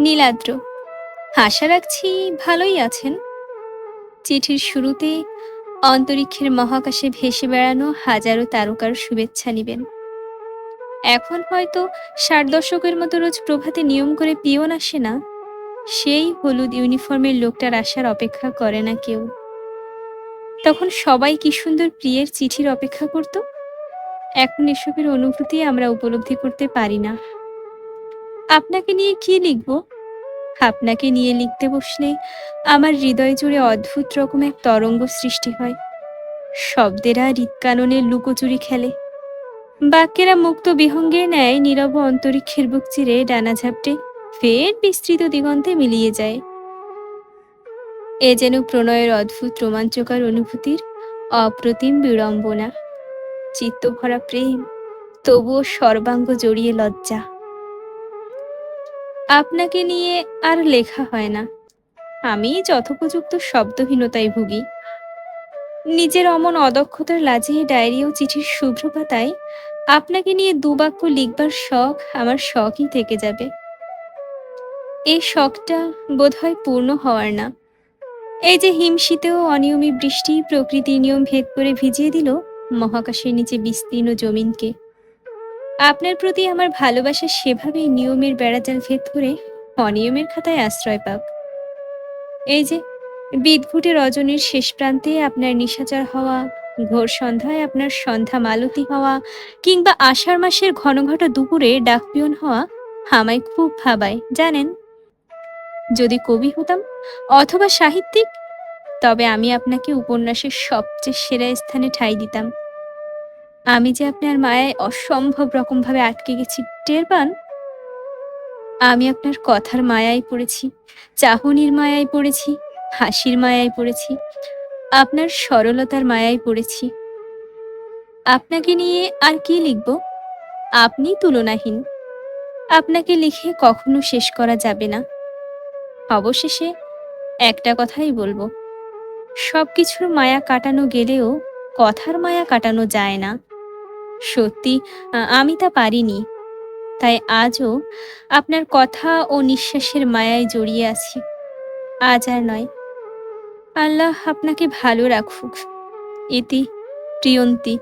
নীলাদ্র, আশা রাখছি ভালোই আছেন। চিঠির শুরুতে অন্তরিক্ষের মহাকাশে ভেসে বেড়ানো হাজারো তারকার শুভেচ্ছা নিবেন। এখন হয়তো ৬০ দশকের মতো রোজ প্রভাতে নিয়ম করে পিয়ন আসে না, সেই হলুদ ইউনিফর্মের লোকটার আসার অপেক্ষা করে না কেউ। তখন সবাই কি সুন্দর প্রিয়ের চিঠির অপেক্ষা করত। এখন এসবের অনুভূতি আমরা উপলব্ধি করতে পারি না। আপনাকে নিয়ে কি লিখব? আপনাকে নিয়ে লিখতে বসলে আমার হৃদয় জুড়ে অদ্ভুত রকম এক তরঙ্গ সৃষ্টি হয়। শব্দেরা হৃৎকাননে লুকোচুরি খেলে, বাক্যেরা মুক্ত বিহঙ্গের ন্যায় নীরব অন্তরিক্ষের বুক চিরে ডানা ঝাপটে ফের বিস্তৃত দিগন্তে মিলিয়ে যায়। এ যেন প্রণয়ের অদ্ভুত রোমাঞ্চকর অনুভূতির অপ্রতিম বিড়ম্বনা। চিত্তভরা প্রেম, তবুও সর্বাঙ্গ জড়িয়ে লজ্জা। আপনাকে নিয়ে আর লেখা হয় না। আমি যথোপযুক্ত শব্দহীনতায় ভুগি। নিজের অমন অদক্ষতার লাজে ডায়েরি ও চিঠির শুভ্র পাতায় আপনাকে নিয়ে দুবাক্য লিখবার শখ আমার শখই থেকে যাবে। এই শখটা বোধহয় পূর্ণ হওয়ার না। এই যে হিমশীতেও অনিয়মী বৃষ্টি প্রকৃতির নিয়ম ভেদ করে ভিজিয়ে দিল মহাকাশের নিচে বিস্তীর্ণ জমিনকে। আপনার প্রতি আমার ভালোবাসা সেভাবেই নিয়মের বেড়াজাল ভেদ করে অনিয়মের খাতায় আশ্রয় পাক। এই যে বিদঘুটে রজনীর শেষ প্রান্তে আপনার নিশাচর হওয়া, ঘোর সন্ধ্যায় আপনার সন্ধ্যা মালতী হওয়া, কিংবা আষাঢ় মাসের ঘনঘটা দুপুরে ডাকপিয়ন হওয়া আমায় খুব ভাবায় জানেন। যদি কবি হতাম অথবা সাহিত্যিক, তবে আমি আপনাকে উপন্যাসের সবচেয়ে সেরা স্থানে ঠাঁই দিতাম। আমি যে আপনার মায়ায় অসম্ভব রকমভাবে আটকে গেছি টের পান। আমি আপনার কথার মায়ায় পড়েছি, চাহনির মায়ায় পড়েছি, হাসির মায়ায় পড়েছি, আপনার সরলতার মায়ায় পড়েছি। আপনাকে নিয়ে আর কি লিখব? আপনি তুলনাহীন। আপনাকে লিখে কখনো শেষ করা যাবে না। অবশেষে একটা কথাই বলবো, সবকিছুর মায়া কাটানো গেলেও কথার মায়া কাটানো যায় না। সত্যি আমি তা পারিনি। তাই আজও আপনার কথা ও নিঃশ্বাসের মায়ায় জড়িয়ে আছি। আজ আর নয়। আল্লাহ আপনাকে ভালো রাখুক। ইতি প্রিয়ন্তী।